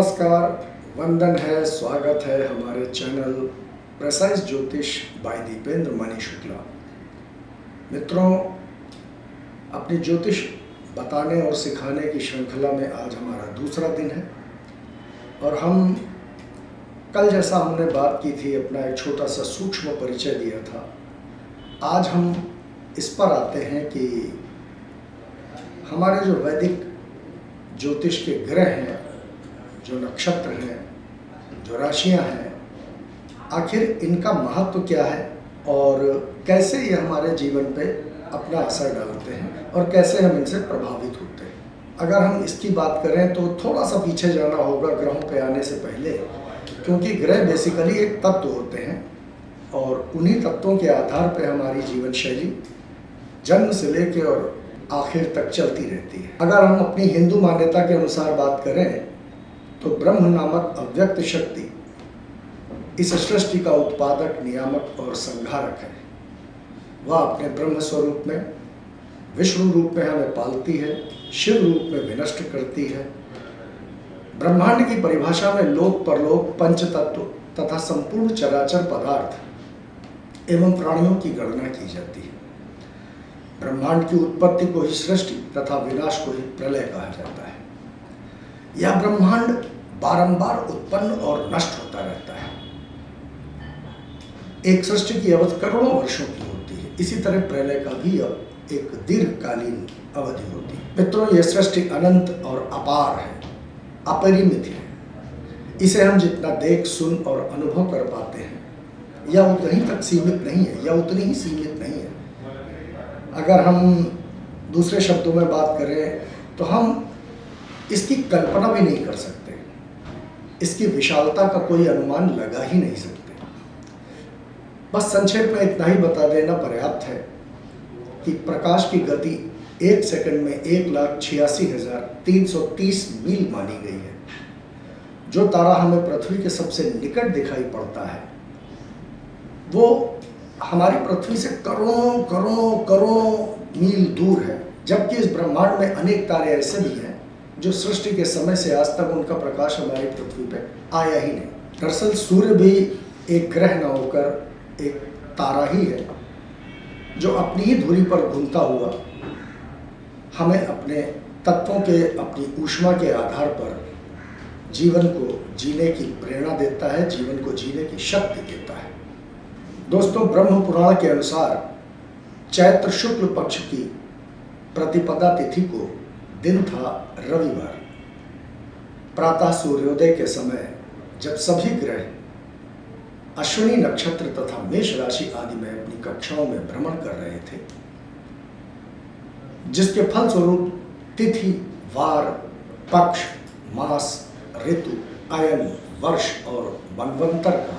नमस्कार, वंदन है, स्वागत है हमारे चैनल प्रेसाइज ज्योतिष बाय दीपेंद्र मणि शुक्ला। मित्रों, अपनी ज्योतिष बताने और सिखाने की श्रृंखला में आज हमारा दूसरा दिन है और हम कल जैसा हमने बात की थी, अपना एक छोटा सा सूक्ष्म परिचय दिया था। आज हम इस पर आते हैं कि हमारे जो वैदिक ज्योतिष के ग्रह हैं, जो नक्षत्र हैं, जो राशियां हैं, आखिर इनका महत्व क्या है और कैसे ये हमारे जीवन पे अपना असर डालते हैं और कैसे हम इनसे प्रभावित होते हैं। अगर हम इसकी बात करें तो थोड़ा सा पीछे जाना होगा ग्रहों पे आने से पहले, क्योंकि ग्रह बेसिकली एक तत्व होते हैं और उन्हीं तत्वों के आधार पर हमारी जीवन शैली जन्म से लेकर और आखिर तक चलती रहती है। अगर हम अपनी हिंदू मान्यता के अनुसार बात करें तो ब्रह्म नामक अव्यक्त शक्ति इस सृष्टि का उत्पादक, नियामक और संहारक है। वह अपने ब्रह्म स्वरूप में, विष्णु रूप में हमें पालती है, शिव रूप में विनष्ट करती है। ब्रह्मांड की परिभाषा में लोक परलोक, पंच तत्व तथा संपूर्ण चराचर पदार्थ एवं प्राणियों की गणना की जाती है। ब्रह्मांड की उत्पत्ति को ही सृष्टि तथा विनाश को ही प्रलय कहा जाता है। यह ब्रह्मांड बारंबार उत्पन्न और नष्ट होता रहता है। एक सृष्टि की अवधि करोड़ों वर्षों की होती है। इसी तरह प्रलय का भी एक दीर्घकालीन अवधि होती है। मित्रों, यह सृष्टि अनंत और अपार है, अपरिमित है। इसे हम जितना देख, सुन और अनुभव कर पाते हैं, यह उतनी तक सीमित नहीं है, यह उतनी ही सीमित नहीं है। अगर हम दूसरे शब्दों में बात करें तो हम इसकी कल्पना भी नहीं कर सकते, इसकी विशालता का कोई अनुमान लगा ही नहीं सकते। बस संक्षेप में इतना ही बता देना पर्याप्त है कि प्रकाश की गति 1 सेकंड में 1,86,330 मील मानी गई है। जो तारा हमें पृथ्वी के सबसे निकट दिखाई पड़ता है वो हमारी पृथ्वी से करोड़ों करोड़ों करोड़ों मील दूर है, जबकि इस ब्रह्मांड में अनेक तारे ऐसे भी हैं जो सृष्टि के समय से आज तक उनका प्रकाश हमारी पृथ्वी पे आया ही नहीं। दरअसल सूर्य भी एक ग्रह न होकर एक तारा ही है जो अपनी ही धुरी पर घूमता हुआ हमें अपने तत्वों के, अपनी ऊष्मा के आधार पर जीवन को जीने की प्रेरणा देता है, जीवन को जीने की शक्ति देता है। दोस्तों, ब्रह्म पुराण के अनुसार चैत्र शुक्ल पक्ष की प्रतिपदा तिथि को दिन था रविवार। प्रातः सूर्योदय के समय जब सभी ग्रह अश्विनी नक्षत्र तथा मेष राशि आदि में अपनी कक्षाओं में भ्रमण कर रहे थे, जिसके फलस्वरूप तिथि, वार, पक्ष, मास, ऋतु, अयन, वर्ष और मनवंतर का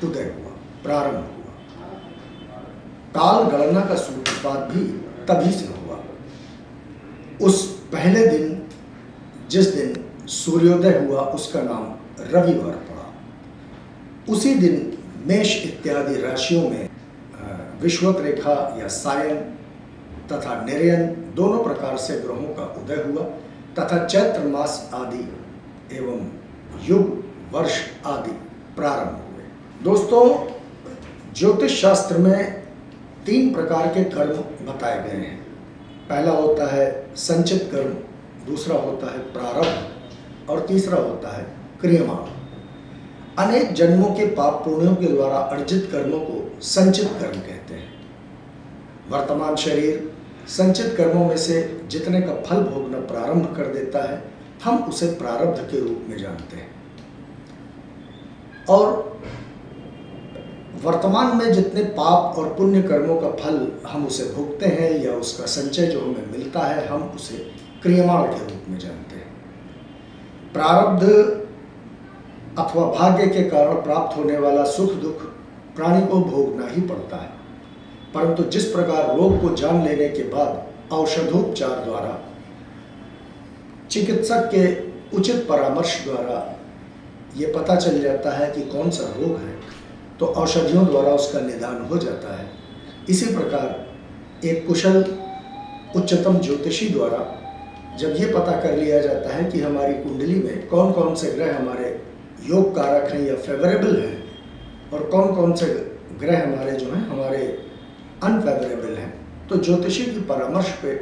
उदय हुआ, प्रारंभ हुआ। काल गणना का सूत्रपात भी तभी से हुआ। उस पहले दिन, जिस दिन सूर्योदय हुआ, उसका नाम रविवार पड़ा। उसी दिन मेष इत्यादि राशियों में विषुवत रेखा या सायन तथा निर्यन दोनों प्रकार से ग्रहों का उदय हुआ तथा चैत्र मास आदि एवं युग, वर्ष आदि प्रारंभ हुए। दोस्तों, ज्योतिष शास्त्र में 3 प्रकार के कर्म बताए गए हैं। पहला होता है संचित कर्म, दूसरा होता है प्रारब्ध और तीसरा होता है क्रियमाण। अनेक जन्मों के पाप पुण्यों के द्वारा अर्जित कर्मों को संचित कर्म कहते हैं। वर्तमान शरीर संचित कर्मों में से जितने का फल भोगना प्रारंभ कर देता है, हम उसे प्रारब्ध के रूप में जानते हैं। और वर्तमान में जितने पाप और पुण्य कर्मों का फल हम उसे भोगते हैं या उसका संचय जो हमें मिलता है, हम उसे क्रियमाण के रूप में जानते हैं। प्रारब्ध अथवा भाग्य के कारण प्राप्त होने वाला सुख दुख प्राणी को भोगना ही पड़ता है, परंतु जिस प्रकार रोग को जान लेने के बाद औषधोपचार द्वारा, चिकित्सक के उचित परामर्श द्वारा ये पता चल जाता है कि कौन सा रोग है, तो औषधियों द्वारा उसका निदान हो जाता है। इसी प्रकार एक कुशल उच्चतम ज्योतिषी द्वारा जब ये पता कर लिया जाता है कि हमारी कुंडली में कौन कौन से ग्रह हमारे योग कारक हैं या फेवरेबल हैं और कौन कौन से ग्रह हमारे जो हैं हमारे अनफेवरेबल हैं, तो ज्योतिषी की परामर्श पे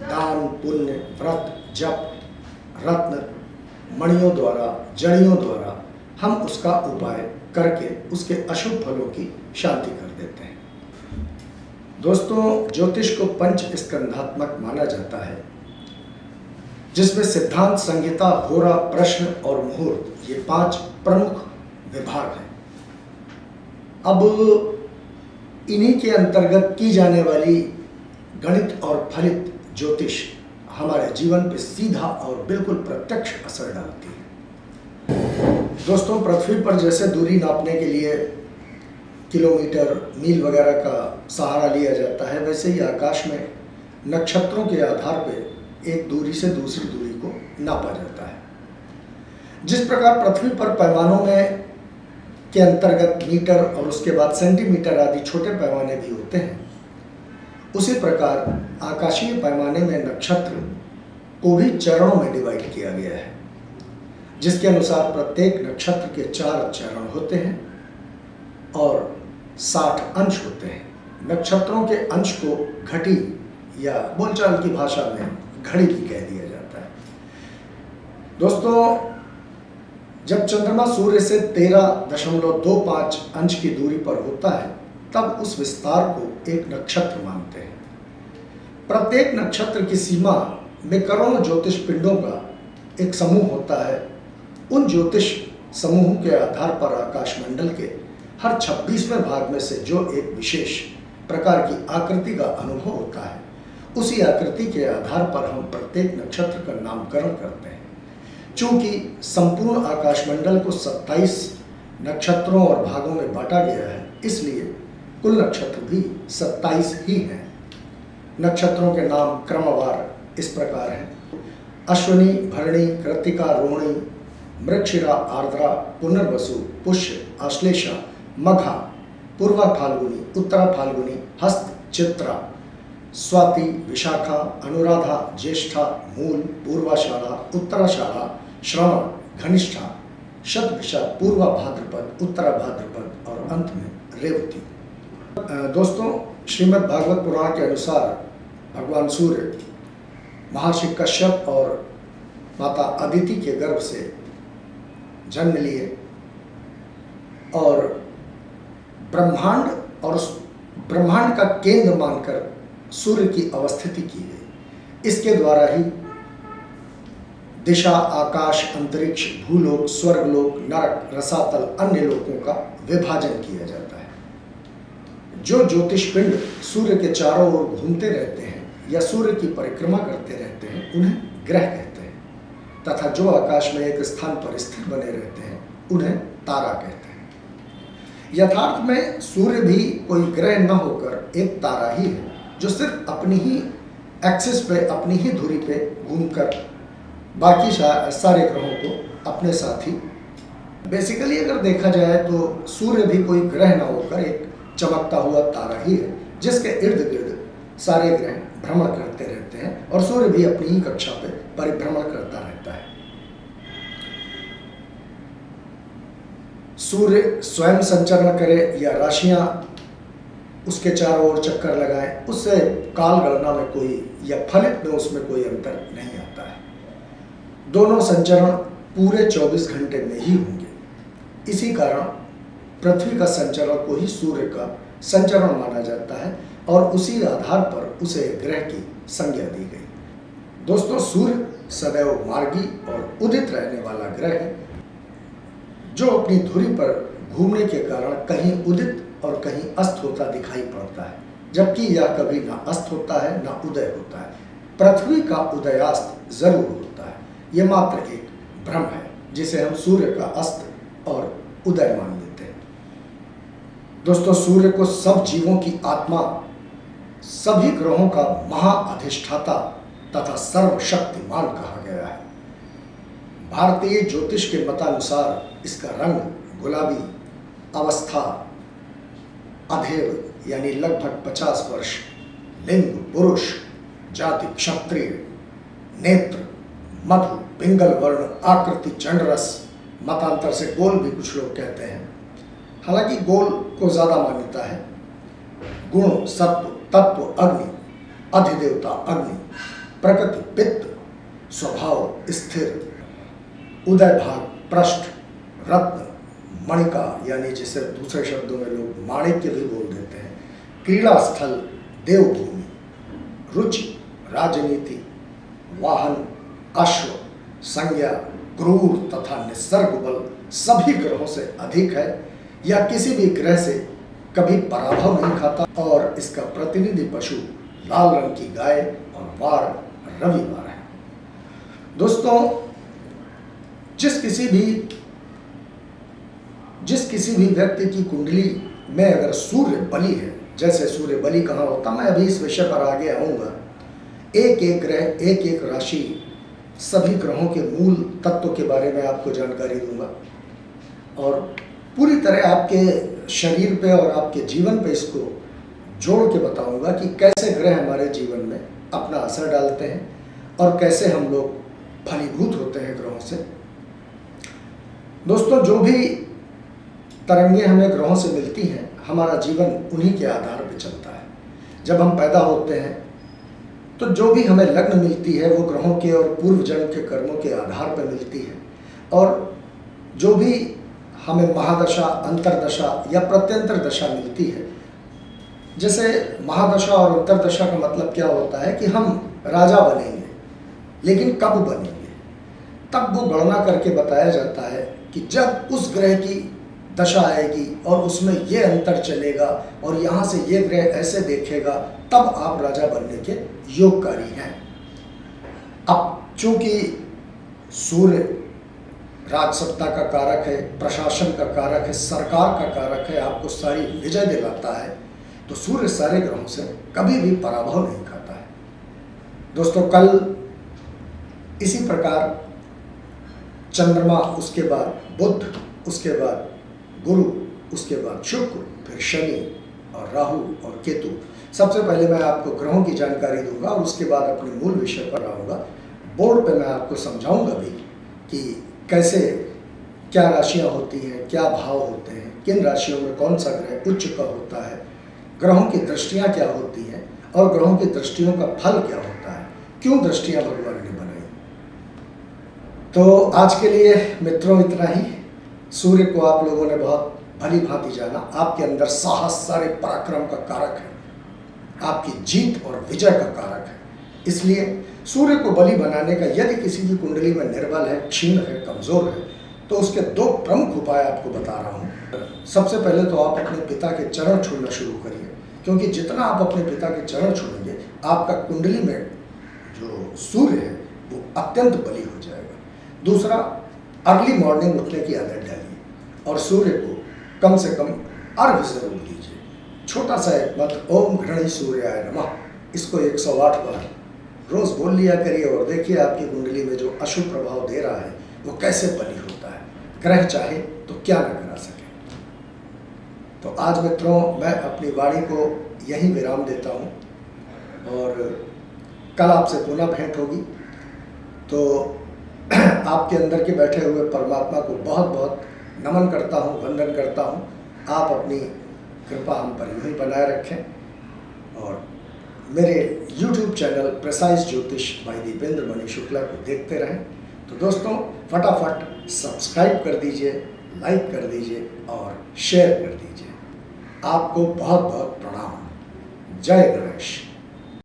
दान, पुण्य, व्रत, जप, रत्न, मणियों द्वारा, जड़ियों द्वारा हम उसका उपाय करके उसके अशुभ फलों की शांति कर देते हैं। दोस्तों, ज्योतिष को पंच स्कंधात्मक माना जाता है, जिसमें सिद्धांत, संहिता, होरा, प्रश्न और मुहूर्त ये 5 प्रमुख विभाग हैं। अब इन्हीं के अंतर्गत की जाने वाली गणित और फलित ज्योतिष हमारे जीवन पर सीधा और बिल्कुल प्रत्यक्ष असर डालती है। दोस्तों, पृथ्वी पर जैसे दूरी नापने के लिए किलोमीटर, मील वगैरह का सहारा लिया जाता है, वैसे ही आकाश में नक्षत्रों के आधार पर एक दूरी से दूसरी दूरी को नापा जाता है। जिस प्रकार पृथ्वी पर पैमानों में के अंतर्गत मीटर और उसके बाद सेंटीमीटर आदि छोटे पैमाने भी होते हैं, उसी प्रकार आकाशीय पैमाने में नक्षत्र को भी चरणों में डिवाइड किया गया है, जिसके अनुसार प्रत्येक नक्षत्र के 4 चरण होते हैं और 60 अंश होते हैं। नक्षत्रों के अंश को घटी या बोलचाल की भाषा में घड़ी भी कह दिया जाता है। दोस्तों, जब चंद्रमा सूर्य से 13.25 अंश की दूरी पर होता है, तब उस विस्तार को एक नक्षत्र मानते हैं। प्रत्येक नक्षत्र की सीमा में करोड़ों ज्योतिष पिंडों का एक समूह होता है। उन ज्योतिष समूह के आधार पर आकाशमंडल के हर 26वें भाग में से जो एक विशेष प्रकार की आकृति का अनुभव होता है, उसी आकृति के आधार पर हम प्रत्येक नक्षत्र का नामकरण करते हैं। चूंकि संपूर्ण आकाशमंडल को 27 नक्षत्रों और भागों में बांटा गया है, इसलिए कुल नक्षत्र भी 27 ही हैं। नक्षत्रों के नाम क्रमवार इस प्रकार हैं: अश्विनी, भरणी, कृत्तिका, रोहिणी, मृगशिरा, आर्द्रा, पुनर्वसु, पुष्य, आश्लेषा, मघा, पूर्वा फाल्गुनी, उत्तरा फाल्गुनी, हस्त, चित्रा, स्वाति, विशाखा, अनुराधा, ज्येष्ठा, मूल, पूर्वाषाढ़ा, उत्तराषाढ़ा, श्रवण, घनिष्ठा, शतभिषा, पूर्वा भाद्रपद, उत्तरा भाद्रपद और अंत में रेवती। दोस्तों, श्रीमद् भागवत पुराण के अनुसार भगवान सूर्य महर्षि कश्यप और माता अदिति के गर्भ से जन्म लिए और ब्रह्मांड का केंद्र मानकर सूर्य की अवस्थिति की गई। इसके द्वारा ही दिशा, आकाश, अंतरिक्ष, भूलोक, स्वर्गलोक, नरक, रसातल, अन्य लोकों का विभाजन किया जाता है। जो ज्योतिष पिंड सूर्य के चारों ओर घूमते रहते हैं या सूर्य की परिक्रमा करते रहते हैं, उन्हें ग्रह कहते हैं, तथा जो आकाश में एक स्थान पर स्थिर बने रहते हैं, उन्हें तारा कहते हैं। यथार्थ में सूर्य भी कोई ग्रह न होकर एक तारा ही है, जो सिर्फ अपनी ही एक्सिस पे, अपनी ही धुरी पे घूमकर बाकी सारे ग्रहों को अपने साथ ही, बेसिकली अगर देखा जाए तो सूर्य भी कोई ग्रह न होकर एक चमकता हुआ तारा ही है, जिसके इर्द गिर्द सारे ग्रह भ्रमण करते रहते हैं और सूर्य भी अपनी ही कक्षा पे परिभ्रमण करता रहता है। सूर्य स्वयं संचरण करे या राशियां उसके चारों ओर चक्कर लगाएं, उससे काल गणना में कोई या फलित में उसमें कोई अंतर नहीं आता है। दोनों संचरण पूरे 24 घंटे में ही होंगे। इसी कारण पृथ्वी का संचरण को ही सूर्य का संचरण माना जाता है और उसी आधार पर उसे ग्रह की संज्ञा दी गई। दोस्तों, सूर्य सदैव मार्गी और उदित रहने वाला ग्रह है, जो अपनी धुरी पर घूमने के कारण कहीं उदित और कहीं अस्त होता दिखाई पड़ता है, जबकि यह कभी ना अस्त होता है ना उदय होता है। पृथ्वी का उदयास्त जरूर होता है, यह मात्र एक भ्रम है, जिसे हम सूर्य का अस्त और उदय मान लेते हैं। दोस्तों, सूर्य को सब जीवों की आत्मा, सभी ग्रहों का महाअधिष्ठाता तथा सर्वशक्तिमान कहा गया है। भारतीय ज्योतिष के मतानुसार इसका रंग गुलाबी, अवस्था अधेड़ यानी लगभग 50 वर्ष, लिंग पुरुष, जाति क्षत्रिय, नेत्र मधु, पिंगल वर्ण, आकृति, चंडरस, मतांतर से गोल भी कुछ लोग कहते हैं। हालांकि गोल को ज्यादा मान्यता है। गुण, सत्व, तत्व अग्नि, अधिदेवता अग्नि, प्रकृति पित्त, स्वभाव स्थिर, उदय भाग पृष्ठ, रत्न, मणिका यानी जिसे दूसरे शब्दों में लोग माणिक्य भी बोल देते हैं, क्रीड़ा स्थल देवभूमि, रुचि राजनीति, वाहन अश्व, संज्ञा क्रूर तथा निसर्ग बल सभी ग्रहों से अधिक है। यह किसी भी ग्रह से कभी पराभव नहीं खाता और इसका प्रतिनिधि पशु लाल रंग की गाय और वार रविवार है। दोस्तों, जिस किसी भी व्यक्ति की कुंडली में अगर सूर्य बली है, जैसे सूर्य बली कहाँ होता, मैं अभी इस विषय पर आगे आऊँगा। एक एक ग्रह, एक एक राशि, सभी ग्रहों के मूल तत्व के बारे में आपको जानकारी दूंगा और पूरी तरह आपके शरीर पे और आपके जीवन पे इसको जोड़ के बताऊंगा कि कैसे ग्रह हमारे जीवन में अपना असर डालते हैं और कैसे हम लोग फलीभूत होते हैं ग्रहों से। दोस्तों, जो भी तरंगे हमें ग्रहों से मिलती हैं, हमारा जीवन उन्हीं के आधार पर चलता है। जब हम पैदा होते हैं तो जो भी हमें लग्न मिलती है वो ग्रहों के और पूर्व जन्म के कर्मों के आधार पर मिलती है और जो भी हमें महादशा, अंतरदशा या प्रत्यंतर दशा मिलती है, जैसे महादशा और अंतरदशा का मतलब क्या होता है कि हम राजा बनेंगे, लेकिन कब बनेंगे, तब वो गणना करके बताया जाता है कि जब उस ग्रह की दशा आएगी और उसमें ये अंतर चलेगा और यहाँ से ये ग्रह ऐसे देखेगा, तब आप राजा बनने के योगकारी हैं। अब चूंकि सूर्य राजसत्ता का कारक है, प्रशासन का कारक है, सरकार का कारक है, आपको सारी विजय दिलाता है, तो सूर्य सारे ग्रहों से कभी भी पराभव नहीं खाता है। दोस्तों, कल इसी प्रकार चंद्रमा, उसके बाद बुध, उसके बाद गुरु, उसके बाद शुक्र, फिर शनि और राहु और केतु। सबसे पहले मैं आपको ग्रहों की जानकारी दूंगा और उसके बाद अपने मूल विषय पर आऊँगा। बोर्ड पे मैं आपको समझाऊंगा भी कि कैसे, क्या राशियां होती हैं, क्या भाव होते हैं, किन राशियों में कौन सा ग्रह उच्च कब होता है, ग्रहों की दृष्टियां क्या होती हैं और ग्रहों की दृष्टियों का फल क्या होता है, क्यों दृष्टियां भगवान ने बनाई। तो आज के लिए मित्रों इतना ही। सूर्य को आप लोगों ने बहुत भली भांति जाना, आपके अंदर साहस, सारे पराक्रम का कारक है, आपकी जीत और विजय का कारक है। इसलिए सूर्य को बलि बनाने का, यदि किसी की कुंडली में निर्बल है, क्षीण है, कमजोर है, तो उसके दो प्रमुख उपाय आपको बता रहा हूँ। सबसे पहले तो आप अपने पिता के चरण छूना शुरू करिए, क्योंकि जितना आप अपने पिता के चरण छूएंगे, आपका कुंडली में जो सूर्य है वो अत्यंत बली हो जाएगा। दूसरा, अर्ली मॉर्निंग उठने की आदत डालिए और सूर्य को कम से कम अर्घ जरूर दीजिए। छोटा सा एक मंत्र, ओम घृणी सूर्याय नमः, इसको 108 बार रोज बोल लिया करिए और देखिए आपकी कुंडली में जो अशुभ प्रभाव दे रहा है वो कैसे बली होता है। ग्रह चाहे तो क्या न करा सके। तो आज मित्रों, मैं अपनी वाणी को यहीं विराम देता हूँ और कल आपसे पुनः भेंट होगी। तो आपके अंदर के बैठे हुए परमात्मा को बहुत बहुत नमन करता हूँ, वंदन करता हूँ। आप अपनी कृपा हम पर यूं ही बनाए रखें और मेरे YouTube चैनल प्रिसाइज ज्योतिष भाई दीपेंद्र मणि शुक्ला को देखते रहें। तो दोस्तों, फटाफट सब्सक्राइब कर दीजिए, लाइक कर दीजिए और शेयर कर दीजिए। आपको बहुत बहुत प्रणाम। जय गणेश।